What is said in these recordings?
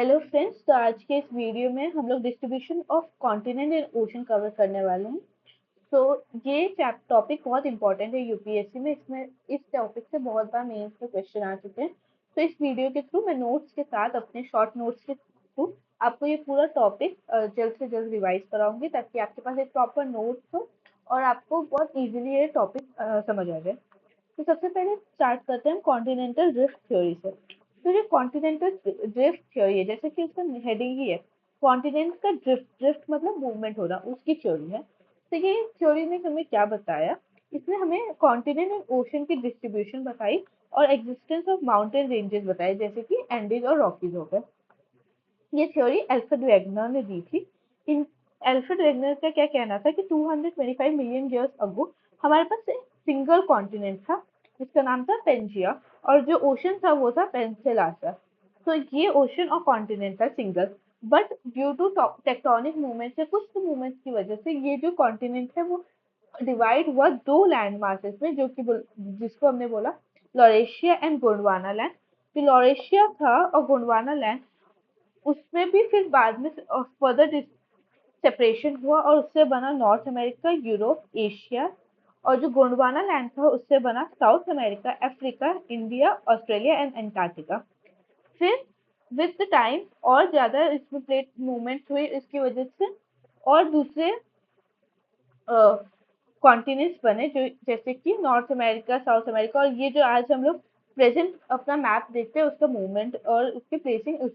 Hello friends, तो आज के इस वीडियो में हम लोग distribution of continent and ocean cover करने वाले हैं। तो ये टॉपिक बहुत इंपॉर्टेंट है यूपीएससी में। इसमें इस टॉपिक से बहुत बार मेंस में क्वेश्चन आ चुके हैं। तो इस वीडियो के थ्रू मैं नोट्स के साथ, अपने शॉर्ट नोट्स के थ्रू आपको ये पूरा टॉपिक जल्द से जल्द रिवाइज कराऊंगी, ताकि आपके पास एक प्रॉपर नोट्स हो और आपको बहुत इजीली ये टॉपिक समझ आ जाए। तो सबसे पहले स्टार्ट करते हैं कॉन्टिनेंटल ड्रिफ्ट थ्योरी से। तो जो कॉन्टिनेंटल ड्रिफ्ट थ्योरी है, जैसे कि उसका हेडिंग ही है, कॉन्टिनेंट का ड्रिफ्ट, ड्रिफ्ट मतलब मूवमेंट होना, उसकी थ्योरी है। तो ये थ्योरी ने हमें क्या बताया? इसने हमें कॉन्टिनेंट और ओशन की डिस्ट्रीब्यूशन बताई और एग्जिस्टेंस ऑफ माउंटेन रेंजेस बताए, जैसे कि एंडीज और रॉकीज हो गए। ये थ्योरी अल्फ्रेड वेगनर ने दी थी। इन अल्फ्रेड वेगनर का क्या कहना था कि 225 मिलियन ईयर्स अगो हमारे पास एक सिंगल कॉन्टिनेंट था, जिसका नाम था पेंजिया, और जो ओशन था वो था पेंसिलासा। तो ये ओशन और कॉन्टिनेंट था single, but due to tectonic movement से, कुछ मूवमेंट्स की वजह से ये जो कॉन्टिनेंट है वो डिवाइड हुआ दो लैंड मासेस में, जो कि जिसको हमने बोला लॉरेशिया एंड गोंडवाना लैंड। जो लॉरेशिया था और गोंडवाना लैंड, उसमें भी फिर बाद में फर्दर सेपरेशन हुआ और उससे बना नॉर्थ अमेरिका, यूरोप, एशिया। और जो गोंडवाना लैंड था उससे बना south America, Africa, India, Australia and Antarctica. फिर विद द टाइम और ज्यादा इसमें प्लेट मूवमेंट हुई, इसकी वजह से और दूसरे कॉन्टिनेंट्स बने, जो जैसे कि नॉर्थ अमेरिका, साउथ अमेरिका, और ये जो आज हम लोग प्रेजेंट अपना मैप देखते हैं उसका मूवमेंट और उसकी प्लेसिंग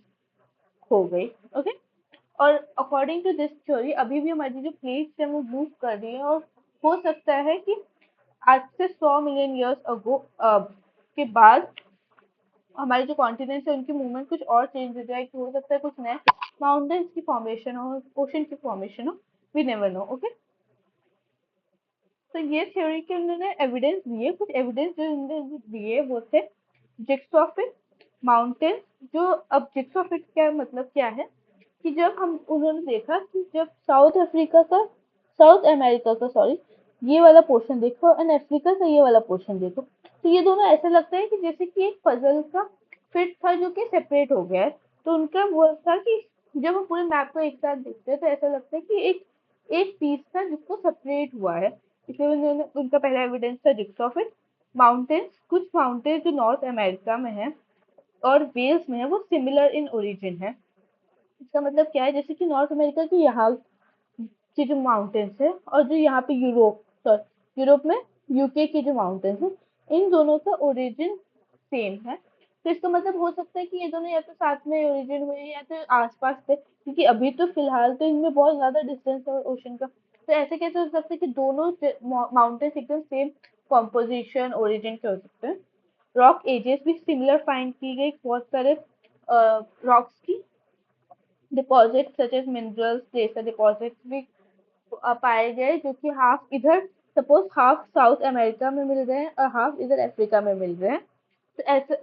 हो गई। ओके। और अकॉर्डिंग टू दिस थ्योरी अभी भी हमारी जो प्लेट्स है वो मूव कर रही है, और हो सकता है कि आज से 100 मिलियन ईयर्स अगो के बाद हमारे जो कॉन्टिनेंट्स है उनकी मूवमेंट कुछ और चेंज हो जाए, कि हो सकता है कुछ नए माउंटेन्स की फॉर्मेशन हो, ओशन की फॉर्मेशन हो। We never know. ओके। तो ये थ्योरी के उन्होंने एविडेंस दिए, कुछ एविडेंस जो उन्होंने दिए वो थे जिग्सॉ फिट, माउंटेन। जो अब जिग्सॉ फिट क्या मतलब क्या है, कि जब हम उन्होंने देखा कि जब साउथ अमेरिका का, सॉरी, ये वाला पोर्शन देखो एंड अफ्रीका का ये वाला पोर्शन देखो, तो ये दोनों ऐसा लगता है कि जैसे कि एक पजल का फिट था जो कि सेपरेट हो गया है। तो उनका वो था कि जब हम पूरे मैप को एक साथ देखते हैं तो ऐसा लगता है कि एक एक पीस था जिसको सेपरेट हुआ है। इसलिए उन्होंने, उनका पहला एविडेंस था जिग्सॉ फिट। माउंटेन्स, कुछ माउंटेन जो नॉर्थ अमेरिका में है और वेल्स में है, वो सिमिलर इन ओरिजिन है। इसका मतलब क्या है, जैसे कि नॉर्थ अमेरिका की यहाँ की जो माउंटेन्स है और जो यहाँ पे यूरोप में यूके की जो माउंटेन्स है, इन दोनों का ओरिजिन सेम है। तो इसका मतलब हो सकता है कि ये दोनों या तो साथ में ओरिजिन हुए या तो आसपास थे, क्योंकि अभी तो फिलहाल तो इनमें बहुत ज्यादा डिस्टेंस है ओशन का। तो ऐसे कैसे हो सकता है कि दोनों माउंटेन्स एकदम सेम कॉम्पोजिशन ओरिजिन के हो सकते हैं? रॉक एजेस भी सिमिलर फाइंड की गई, बहुत सारे रॉक्स की डिपॉजिट सच एज मिनरल्स जैसे डिपॉजिट्स भी पाए गए, जो कि हाफ इधर, सपोज हाफ साउथ अमेरिका में मिल रहे हैं और हाफ इधर अफ्रीका में मिल रहे हैं। तो ऐसा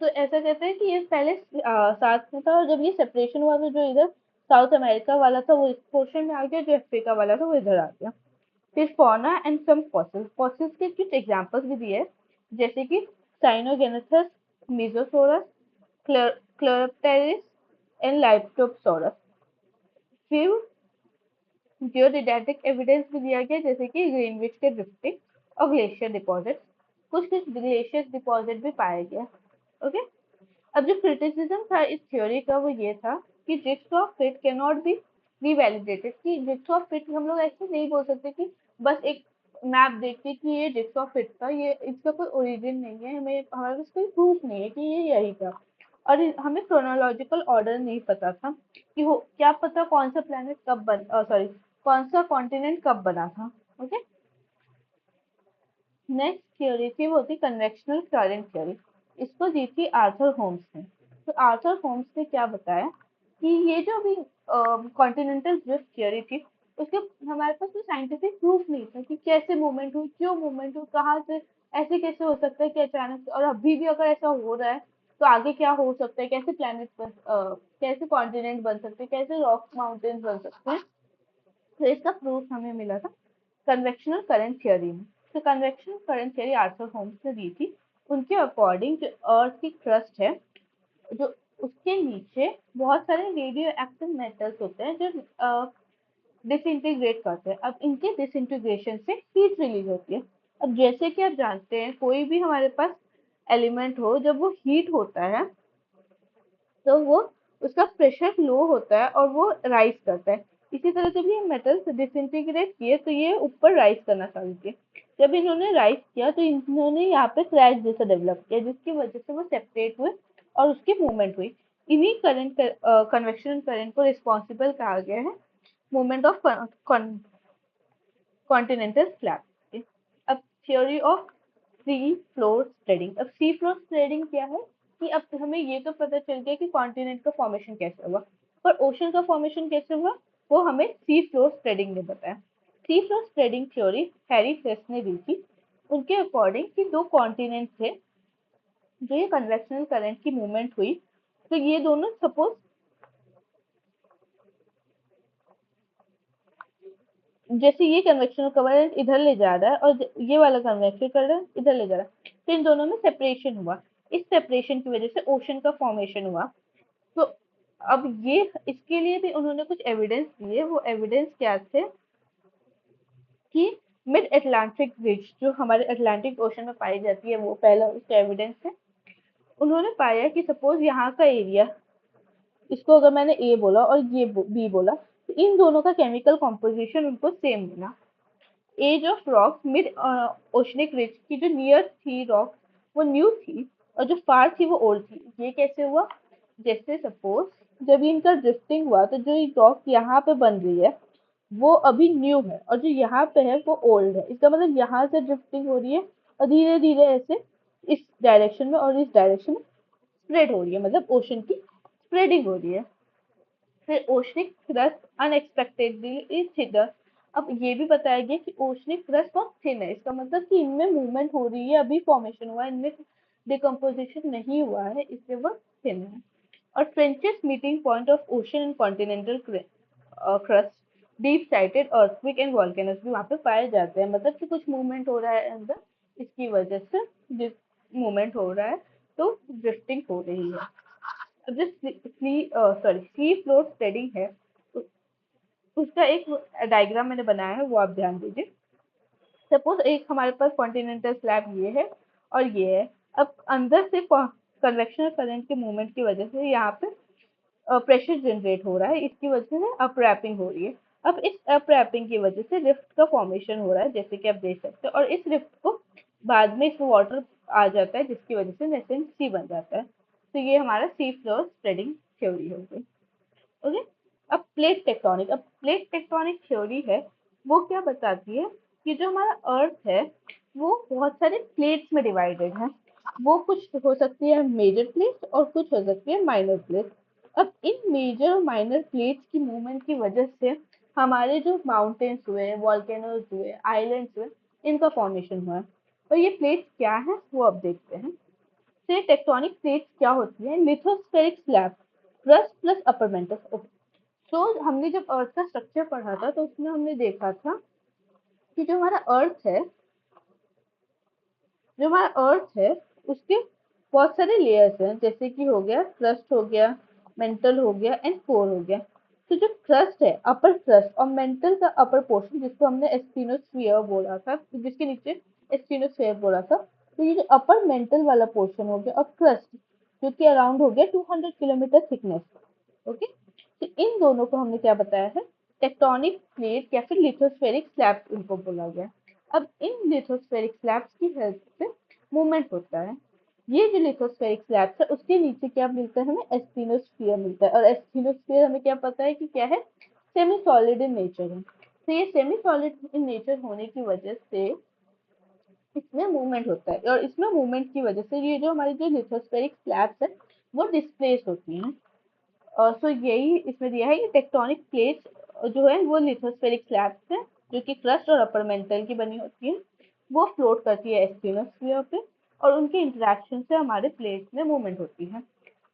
कहते हैं कि ये पहले साथ में था, और जब ये सेपरेशन हुआ तो जो इधर साउथ अमेरिका वाला था वो इस पोर्शन में आ गया, जो अफ्रीका वाला था वो इधर आ गया। फिर fauna and some fossils, fossils के कुछ एग्जांपल्स भी दिए, जैसे कि साइनोजेनेसिस, मीजोसोरस, क्लोरोप्टेरिस एंड लाइटोप्सोरस। फिर जियोडेटिक एविडेंस भी दिया गया, जैसे कि ग्रीनविच के ड्रिफ्टिंग और ग्लेशियर डिपॉजिट, कुछ कुछ ग्लेशियर डिपॉजिट भी पाया गया। ओके। अब जो क्रिटिसिज्म था इस थ्योरी का वो ये था कि jigsaw fit can not be revalidated, कि जिग्सॉ फिट हम लोग ऐसे नहीं बोल सकते कि बस एक मैप देख के कि ये जिग्सॉ फिट था, ये इसका कोई ओरिजिन नहीं है, हमें हमारे पास कोई प्रूफ नहीं है कि ये यही था। और हमें क्रोनोलॉजिकल ऑर्डर नहीं पता था कि हो, क्या पता कौन सा प्लेनेट कब बन, सॉरी, कौन सा कॉन्टिनेंट कब बना था। ओके। नेक्स्ट थ्योरी थी वो थी कन्वेक्शनल करंट थ्योरी। इसको दी थी आर्थर होम्स ने। तो आर्थर होम्स ने क्या बताया कि ये जो भी कॉन्टिनेंटल ड्रिफ्ट थ्योरी थी, उसके हमारे पास कोई साइंटिफिक प्रूफ नहीं था कि कैसे मूवमेंट हुई, क्यों मूवमेंट हुई, कहाँ से, ऐसे कैसे हो सकता है कि अचानक से, और अभी भी अगर ऐसा हो रहा है तो आगे क्या हो सकता है, कैसे कैसे कॉन्टिनेंट बन सकते हैं, कैसे रॉक माउंटेन्स बन सकते हैं। तो इसका प्रूफ हमें मिला था कन्वेक्शनल करंट थ्योरी में। तो convectional current theory Arthur Holmes ने दी थी। उनके अकॉर्डिंग जो अर्थ की क्रस्ट है, जो उसके नीचे बहुत सारे रेडियो एक्टिव मेटल्स होते हैं जो डिसइंटीग्रेट करते हैं। अब इनके डिसइंटीग्रेशन से हीट रिलीज होती है। अब जैसे कि आप जानते हैं कोई भी हमारे पास एलिमेंट हो, जब वो हीट होता है तो वो उसका प्रेशर लो होता है और वो राइज करता है। इसी तरह जब ये मेटल्स डिसइंटीग्रेट किए तो ये ऊपर राइज करना चालू किए। जब इन्होंने राइज किया तो इन्होंने यहाँ पे क्रैश जैसा डेवलप किया, जिसकी वजह से वो सेपरेट हुए और उसकी मूवमेंट हुई। इन्हीं करंट कन्वेक्शन करंट को रिस्पॉन्सिबल कहा गया है मूवमेंट ऑफ कॉन्टिनेंटल स्लैब। अब theory of sea floor spreading. अब सी फ्लोर स्प्रेडिंग क्या है कि अब हमें ये तो पता चल गया कि कॉन्टिनेंट का फॉर्मेशन कैसे हुआ, पर ओशन का फॉर्मेशन कैसे हुआ वो हमें सी फ्लोर स्प्रेडिंग ने बताया। Sea floor spreading theory Harry face ने दी थी। उनके अकॉर्डिंग कि दो कॉन्टिनेंट थे जो ये कन्वेक्शनल करंट की मूवमेंट हुई, तो ये दोनों सपोज जैसे ये कन्वेक्शन करंट इधर ले जा रहा है और ये वाला कन्वेक्शन करंट इधर ले जा रहा है, तो इन दोनों में सेपरेशन हुआ। इस सेपरेशन की वजह से ओशन का फॉर्मेशन हुआ। तो अब ये इसके लिए भी उन्होंने कुछ एविडेंस दिए। वो एविडेंस क्या थे कि मिड अटलांटिक रिज जो हमारे अटलांटिक ओशन में पाई जाती है, वो पहला उसका एविडेंस है। उन्होंने पाया कि सपोज यहाँ का एरिया, इसको अगर मैंने ए बोला और ये बी बोला, तो इन दोनों का केमिकल कॉम्पोजिशन उनको सेम मिला। Age of rock mid oceanic ridge की जो नियर थी रॉक वो न्यू थी और जो फार थी वो ओल्ड थी। ये कैसे हुआ? जैसे सपोज जब इनका ड्रिफ्टिंग हुआ तो जो रॉक यहाँ पे बन रही है वो अभी न्यू है और जो यहाँ पे है वो ओल्ड है। इसका मतलब यहाँ से ड्रिफ्टिंग हो रही है और धीरे धीरे ऐसे इस डायरेक्शन में और इस डायरेक्शन में स्प्रेड हो रही है, मतलब ओशन की स्प्रेडिंग हो रही है। फिर oceanic crust unexpectedly is thinner. अब ये भी बताया गया कि ओशनिक क्रस्ट बहुत थिन है, इसका मतलब कि इनमें मूवमेंट हो रही है, अभी फॉर्मेशन हुआ है, इनमें डिकम्पोजिशन नहीं हुआ है, इसलिए वो थिन है। और trenches meeting point of ocean and continental crust, deep seated earthquake and volcanoes भी वहाँ पे पाए जाते हैं। मतलब कि कुछ मूवमेंट हो रहा है अंदर, इसकी वजह से जिस मूवमेंट हो रहा है तो ड्रिफ्टिंग हो रही है। अब जो सी फ्लोर स्प्रेडिंग है उसका एक डायग्राम मैंने बनाया है, वो आप ध्यान दीजिए। सपोज एक हमारे पास कॉन्टिनेंटल स्लैब ये है और ये है। अब अंदर से कन्वेक्शनल करंट के मूवमेंट की वजह से यहाँ पे प्रेशर जनरेट हो रहा है, इसकी वजह से अपरैपिंग हो रही है। अब इस अपरैपिंग की वजह से रिफ्ट का फॉर्मेशन हो रहा है, जैसे कि आप देख सकते हैं, और इस रिफ्ट को बाद में इसमें वाटर आ जाता है जिसकी वजह से नेसेंट सी बन जाता है। तो ये हमारा सी फ्लोर स्प्रेडिंग थ्योरी हो गई। ओके। अब प्लेट टेक्टोनिक। अब प्लेट टेक्टोनिक थ्योरी है वो क्या बताती है कि जो हमारा अर्थ है वो बहुत सारे प्लेट्स में डिवाइडेड है। वो कुछ हो सकती है मेजर प्लेट्स और कुछ हो सकती है माइनर प्लेट्स। अब इन मेजर और माइनर प्लेट्स की मूवमेंट की वजह से हमारे जो माउंटेन्स हुए, वॉल्केनोज हुए, आइलैंड्स हुए, इनका फॉर्मेशन हुआ है। और ये प्लेट्स क्या है वो अब देखते हैं। से टेक्टोनिक प्लेट्स क्या होती है? Lithospheric slab, crust plus upper mantle. तो हमने जब अर्थ का स्ट्रक्चर पढ़ा था तो उसमें हमने देखा था कि जो हमारा अर्थ है उसके बहुत सारे लेयर्स हैं, जैसे कि हो गया क्रस्ट, हो गया मेंटल, हो गया एंड कोर हो गया। तो जो क्रस्ट है, अपर क्रस्ट और मेंटल का अपर पोर्शन जिसको हमने एस्टिनोस्फियर बोला था, जिसके नीचे एस्टिनोस्फियर बोला था, तो ये जो अपर मेंटल वाला पोर्शन हो गया और क्रस्ट जो कि अराउंड हो गया 200 किलोमीटर थिकनेस। ओके। तो इन दोनों को हमने क्या बताया है? टेक्टोनिक प्लेट या फिर लिथोस्फेरिक स्लैब्स इनको बोला गया। अब इन लिथोस्फेरिक स्लैब्स की हेल्प से मूवमेंट होता है। ये जो लिथोस्फेरिक स्लैब्स है उसके नीचे क्या मिलता है? हमें एस्टिनोस्फियर मिलता है। और एस्टिनोस्फियर हमें क्या पता है कि क्या है? सेमी सॉलिड इन नेचर है। तो ये सेमी सॉलिड इन नेचर होने की वजह से इसमें मूवमेंट होता है, और इसमें मूवमेंट की वजह से ये जो हमारी जो लिथोस्फेरिक स्लैब्स है वो डिस्प्लेस होती हैं। सो यही इसमें दिया है कि टेक्टोनिक प्लेट्स जो है वो लिथोस्फेरिक स्लैब्स हैं जो कि क्रस्ट और अपर मेंटल की बनी होती है। वो फ्लोट करती है एस्टिनोस्फियर पे और उनके इंटरेक्शन से हमारे प्लेट्स में मूवमेंट होती है।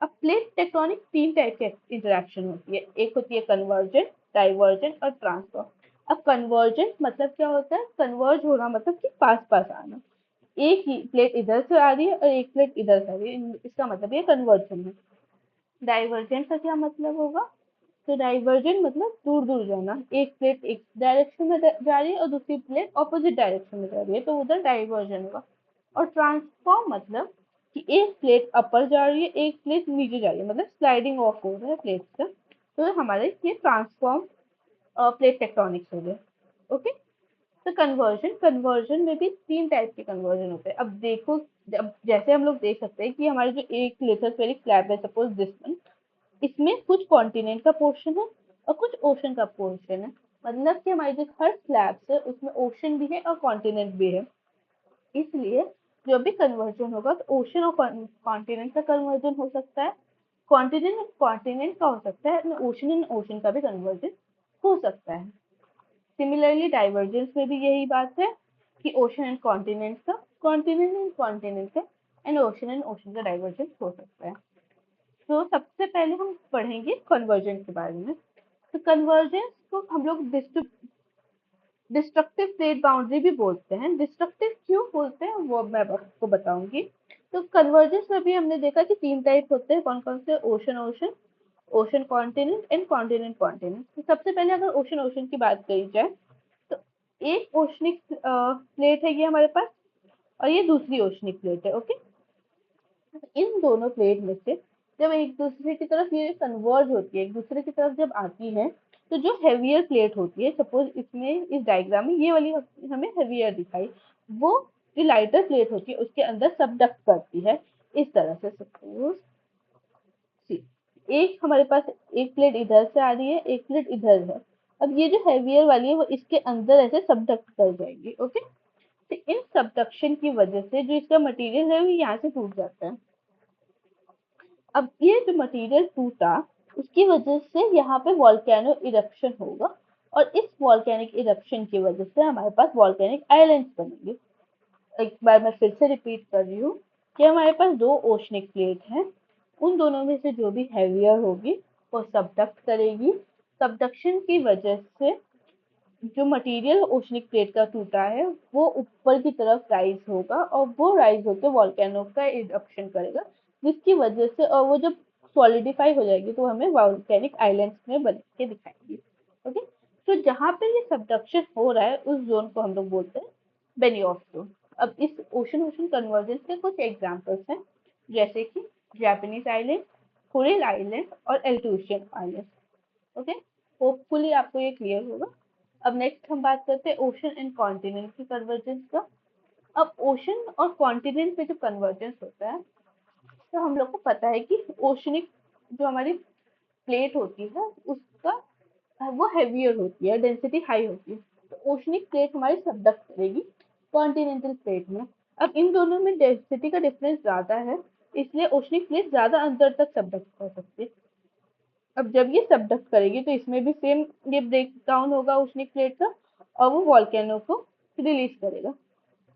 अब प्लेट टेक्टोनिक तीन टाइप की इंटरेक्शन होती है। एक होती है कन्वर्जेंट, डाइवर्जेंट और ट्रांसफर। अब कन्वर्जेंट मतलब क्या होता है? कन्वर्ज होना मतलब कि पास पास आना। एक ही प्लेट इधर से आ रही है और एक प्लेट इधर से आ रही है, इसका मतलब ये कन्वर्जन है। डाइवर्जेंट का क्या मतलब होगा? तो डाइवर्जेंट मतलब दूर दूर जाना, एक प्लेट एक डायरेक्शन में जा रही है और दूसरी प्लेट ऑपोजिट डायरेक्शन में जा रही है, तो उधर डाइवर्जन होगा। और ट्रांसफॉर्म मतलब कि एक प्लेट अपर जा रही है, एक प्लेट नीचे जा रही है, मतलब स्लाइडिंग ऑफ हो रहा है प्लेट का, तो हमारे ये ट्रांसफॉर्म प्लेट टेक्टोनिक्स हो गए। ओके। तो कन्वर्जन, कन्वर्जन में भी तीन टाइप के कन्वर्जन होते हैं। अब देखो, अब जैसे हम लोग देख सकते हैं कि हमारे जो एक लिथोस्फेरिक स्लैब है, सपोज दिस वन, इसमें कुछ कॉन्टिनेंट का पोर्शन है और कुछ ओशन का पोर्शन है। मतलब कि हमारी जो हर स्लैब है उसमें ओशन भी है और कॉन्टिनेंट भी है। इसलिए जब भी कन्वर्जन होगा तो ओशन और कॉन्टिनेंट का कन्वर्जन हो सकता है, कॉन्टिनेंट और कॉन्टिनेंट का हो सकता है, ओशन एंड ओशन का भी कन्वर्जन हो सकता है। सिमिलरली डाइवर्जेंस में भी यही बात है कि ओशन एंड कॉन्टिनेंट का, कॉन्टिनेंट एंड कॉन्टिनेंट का, एंड ओशन का डाइवर्जेंस हो सकता है। तो सबसे पहले हम पढ़ेंगे कन्वर्जेंस के बारे में। तो कन्वर्जेंस को हम लोग डिस्ट्रक्टिव प्लेट बाउंड्री भी बोलते हैं। डिस्ट्रक्टिव क्यों बोलते हैं वो मैं आपको बताऊंगी। तो कन्वर्जेंस में भी हमने देखा कि तीन टाइप होते हैं, कौन कौन से? Ocean ocean, ocean continent and continent continent. तो सबसे पहले अगर ओशन ओशन की बात करी जाए तो एक ओशनिक प्लेट है ये हमारे पास, और ये दूसरी ओशनिक प्लेट है। ओके। इन दोनों प्लेट में से जब एक दूसरे की तरफ ये कन्वर्ज होती है, एक दूसरे की तरफ जब आती है, तो जो हेवियर प्लेट होती है, सपोज इसमें इस डायग्राम में ये वाली हमें हेवियर दिखाई, वो जो लाइटर प्लेट होती है उसके अंदर सबडक्ट करती है इस तरह से। सपोज एक हमारे पास एक प्लेट इधर से आ रही है, एक प्लेट इधर है। अब ये जो हेवियर वाली है वो इसके अंदर ऐसे सबडक्ट कर जाएगी। ओके। तो इन सबडक्शन की वजह से जो इसका मटेरियल है वो यहाँ से टूट जाता है। अब ये जो मटेरियल टूटा उसकी वजह से यहाँ पे वॉल्केनो इरप्शन होगा, और इस वॉल्केनिक इरप्शन की वजह से हमारे पास वॉल्केनिक आइलैंड्स बनेंगे। एक बार मैं फिर से रिपीट कर रही हूँ कि हमारे पास दो ओशनिक प्लेट हैं, उन दोनों में से जो भी हैवियर होगी वो सबडक्ट करेगी। सबडक्शन की वजह से जो मटेरियल ओशनिक प्लेट का टूटा है वो ऊपर की तरफ राइज होगा, और वो राइज होकर वॉल्केनो का इरप्शन करेगा, जिसकी वजह से और वो जब सॉलिडिफाई हो जाएगी तो हमें वॉल्केनिक आइलैंड्स में बन के दिखाएंगी। ओके। तो जहाँ पे ये सबडक्शन हो रहा है उस जोन को हम लोग बोलते हैं बेनी ऑफ जोन। अब इस ओशन ओशन कन्वर्जेंस के कुछ एग्जांपल्स हैं, जैसे कि जापानीज आइलैंड, कुरिल आइलैंड और एल्टूशियन आइलैंड। ओके। होपफुली आपको ये क्लियर होगा। अब नेक्स्ट हम बात करते हैं ओशन एंड कॉन्टिनेंट की कन्वर्जेंस का। अब ओशन और कॉन्टिनेंट में जो कन्वर्जेंस होता है, तो हम लोग को पता है कि ओशनिक जो हमारी प्लेट होती है उसका वो हेवियर होती है, डेंसिटी हाई होती है, तो ओशनिक प्लेट हमारी सबडक्ट करेगी कॉन्टिनेंटल प्लेट में। अब इन दोनों में डेंसिटी का डिफरेंस ज्यादा है, इसलिए ओशनिक प्लेट ज्यादा अंदर तक सबडक्ट कर सकती है। अब जब ये सबडक्ट करेगी तो इसमें भी सेम ये ब्रेक डाउन होगा ओशनिक प्लेट का, और वो वॉल्केनो को रिलीज करेगा।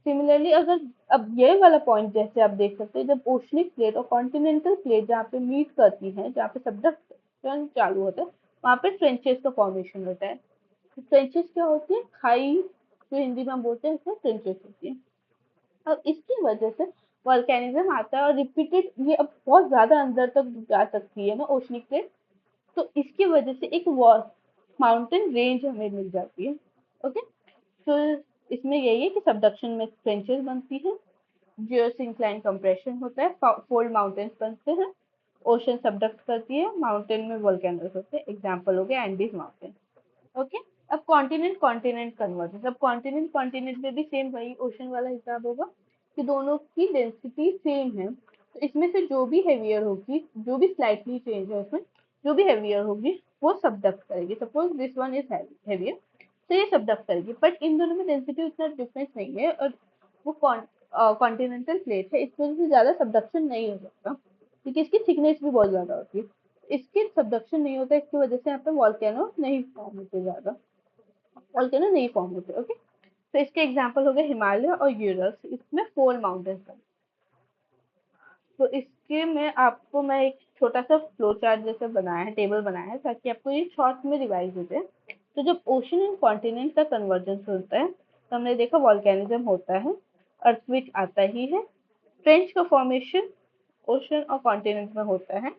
सिमिलरली अगर अब ये वाला पॉइंट जैसे आप देख सकते हैं, जब ओशनिक प्लेट और कॉन्टिनेंटल प्लेट जहाँ पे मीट करती हैं, जहाँ पे सबडक्शन चालू होता है, वहाँ पे ट्रेंचेस का फॉर्मेशन होता है। ट्रेंचेस क्या होती है? खाई, जो हिंदी में हम बोलते हैं उसमें ट्रेंचेस होती है। अब इसकी वजह से वॉल्केनिज्म आता है और रिपीटेड ये अब बहुत ज्यादा अंदर तक जा सकती है ना ओशनिक प्लेट, तो इसकी वजह से एक माउंटेन रेंज हमें मिल जाती है। ओके। तो इसमें यही है कि सबडक्शन में ट्रेंचेस बनती है, जियोसिंक्लाइन कंप्रेशन होता है, फोल्ड माउंटेन्स बनते हैं, ओशन सबडक्ट करती है, माउंटेन में वोल्केनोस होते हैं। एग्जांपल हो गया एंडीज माउंटेन। ओके। अब कॉन्टिनेंट कॉन्टिनेंट कन्वर्जेंस, अब कॉन्टिनेंट कॉन्टिनेंट में भी सेम वही ओशन वाला हिसाब होगा कि दोनों की डेंसिटी सेम है, तो इसमें से जो भी हेवियर होगी, जो भी स्लाइटली चेंज है उसमें, जो भी हेवियर होगी वो सबडक्ट करेगी। Suppose this one is heavier, तो ये सबडक्ट करेगी, बट इन दोनों में डेंसिटी उतना डिफरेंस नहीं है, और वो कॉन्टिनेंटल प्लेट है, इस वजह से ज्यादा सबडक्शन नहीं हो सकता क्योंकि इसकी थिकनेस भी बहुत ज्यादा होती है। इसके सबडक्शन नहीं होता, इसकी वजह से यहाँ पे वॉल्केनो नहीं फॉर्म होते, ज्यादा वॉल्केनो नहीं फॉर्म होते। ओके। तो इसके एग्जांपल हो गए हिमालय और यूरल्स, इसमें फोल्ड माउंटेन्स है। तो इसके में आपको मैं एक छोटा सा फ्लो चार्ट जैसे बनाया है, टेबल बनाया है, ताकि आपको ये शॉर्ट में रिवाइज हो जाए। तो जब ओशन एंड कॉन्टिनेंट का कन्वर्जेंस होता है तो हमने देखा वॉल्केनिज्म होता है, अर्थक्वेक आता ही है, ट्रेंच का फॉर्मेशन ओशन और कॉन्टिनेंट में होता है,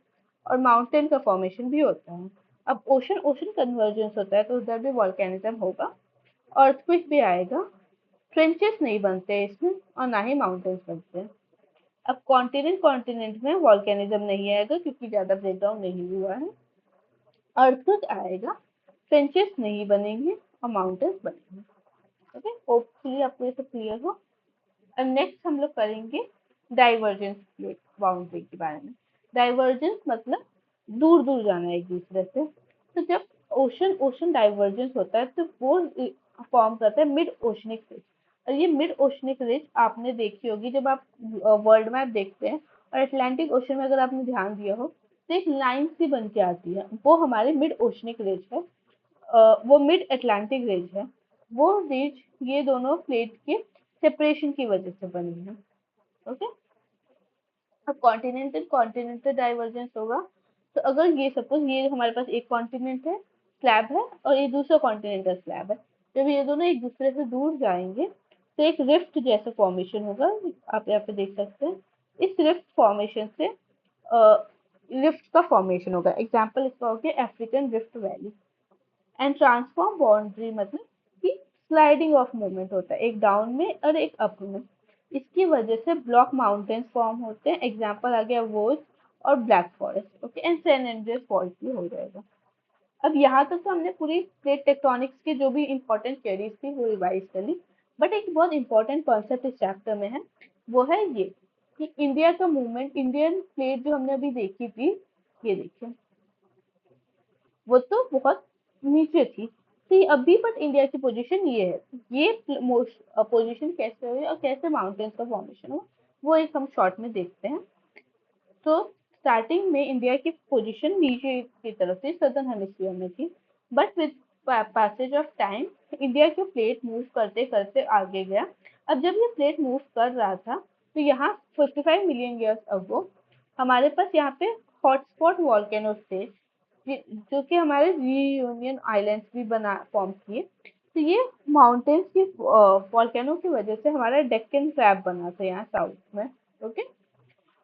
और माउंटेन का फॉर्मेशन भी होता है। अब ओशन ओशन कन्वर्जेंस होता है तो उधर भी वॉल्केनिज्म होगा, अर्थक्वेक भी आएगा, ट्रेंचेस नहीं बनते इसमें और ना ही माउंटेन्स बनते हैं। अब कॉन्टिनेंट कॉन्टिनेंट में वॉल्केनिज्म नहीं आएगा क्योंकि ज्यादा ब्रेकडाउन नहीं हुआ है, अर्थक्वेक आएगा, ट्रेंचेस नहीं बनेंगे और माउंटेन्स बनेंगे। ओके, होपफुली आपको ये सब क्लियर हो। और नेक्स्ट हम लोग करेंगे डाइवर्जेंस बाउंड्री के बारे में। डाइवर्जेंस मतलब दूर दूर जाना एक दूसरे से। तो जब ओशन ओशन डाइवर्जेंस होता है तो वो फॉर्म करता है मिड ओशनिक रिज। और ये मिड ओशनिक रिज आपने देखी होगी जब आप वर्ल्ड मैप देखते हैं और अटलांटिक ओशन में अगर आपने ध्यान दिया हो तो एक लाइन सी बन के आती है, वो हमारे मिड ओशनिक रिज है। वो मिड अटलांटिक रिज है। वो रिज ये दोनों प्लेट के सेपरेशन की वजह से बनी है। ओके, अब कॉन्टिनेंटल कॉन्टिनेंटल डाइवर्जेंस होगा। तो अगर ये सपोज ये हमारे पास एक कॉन्टिनेंट है, स्लैब है, और ये दूसरा कॉन्टिनेंटल स्लैब है, जब ये दोनों एक दूसरे से दूर जाएंगे तो एक रिफ्ट जैसा फॉर्मेशन होगा। आप यहाँ पे देख सकते हैं, इस रिफ्ट फॉर्मेशन से रिफ्ट का फॉर्मेशन होगा। एग्जाम्पल इसका हो गया African rift valley. And transform boundary मतलब कि स्लाइडिंग ऑफ मूवमेंट होता है, एक डाउन में और एक अप में। इसकी वजह से ब्लॉक माउंटेन्स फॉर्म होते हैं। एग्जांपल आ गया वोज और Black Forest. Okay, and San Andreas fault भी हो जाएगा। अब यहाँ तक तो हमने पूरी प्लेट टेक्टोनिक्स की जो भी इंपॉर्टेंट थियरीज थी वो रिवाइज कर ली। बट एक बहुत इंपॉर्टेंट कॉन्सेप्ट इस चैप्टर में है, वो है ये कि इंडिया का मूवमेंट, इंडियन प्लेट जो हमने अभी देखी थी, ये देखिए, वो तो बहुत नीचे थी। तो अभी बट इंडिया की पोजीशन ये है। ये पोजीशन कैसे हुई और कैसे माउंटेन्स का फॉर्मेशन हुआ, वो एक हम शॉर्ट में देखते हैं। तो स्टार्टिंग में इंडिया की पोजीशन नीचे की तरफ थी, सदर्न हेमिस्फीयर में थी। But with passage of time India के प्लेट मूव करते करते आगे गया। अब जब ये प्लेट मूव कर रहा था तो यहाँ 55 मिलियन ईयर्स अगो हमारे पास यहाँ पे हॉटस्पॉट वॉल्केनोस थे, जो कि हमारे रीयूनियन आइलैंड्स भी बना फॉर्म किए। तो ये माउंटेन्स की वॉल्केनो की वजह से हमारा डेक्कन क्रैब बना था यहाँ साउथ में। ओके,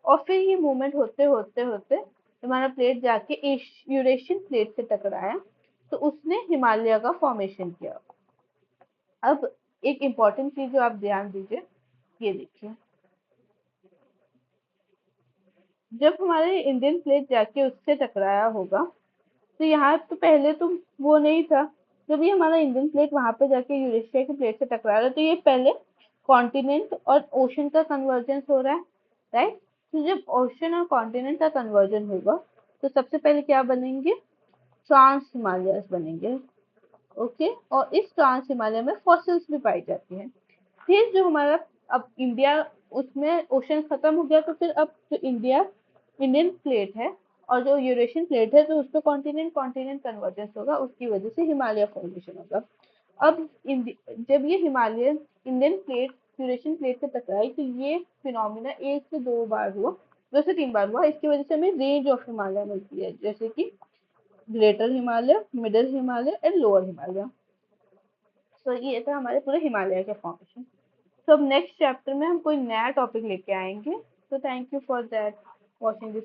और फिर ये मूवमेंट होते होते होते हमारा प्लेट जाके यूरेशियन प्लेट से टकराया, तो उसने हिमालय का फॉर्मेशन किया। अब एक इम्पॉर्टेंट चीज जो आप ध्यान दीजिए, ये देखिए, जब हमारे इंडियन प्लेट जाके उससे टकराया होगा तो यहाँ तो पहले तो वो नहीं था। जब ये हमारा इंडियन प्लेट वहां पे जाके यूरेशिया की प्लेट से टकरा रहा है तो ये पहले कॉन्टिनेंट और ओशन का कन्वर्जेंस हो रहा है, राइट। तो जब ओशन और कॉन्टिनेंट का कन्वर्जन होगा तो सबसे पहले क्या बनेंगे, ट्रांस हिमालयस बनेंगे। ओके, और इस ट्रांस हिमालय में फॉसिल्स भी पाई जाती हैं। फिर जो हमारा अब इंडिया, उसमें ओशन खत्म हो गया तो फिर अब जो इंडिया इंडियन प्लेट है और जो यूरेशियन प्लेट है तो उसमें कॉन्टिनेंट कॉन्टिनेंट कन्वर्जेंस होगा, उसकी वजह से हिमालय फॉर्मेशन होगा। अब जब ये Himalayan Indian plate Eurasian plate से टकराई तो ये फिनोमिना 1 से 2 बार हुआ, 2 से 3 बार हुआ। इसकी वजह से हमें रेंज ऑफ हिमालय मिलती है, जैसे कि greater Himalaya, middle Himalaya and lower Himalaya. तो ये था हमारे पूरे हिमालय के फॉर्मेशन। तो अब नेक्स्ट चैप्टर में हम कोई नया टॉपिक लेके आएंगे। तो thank you for that watching this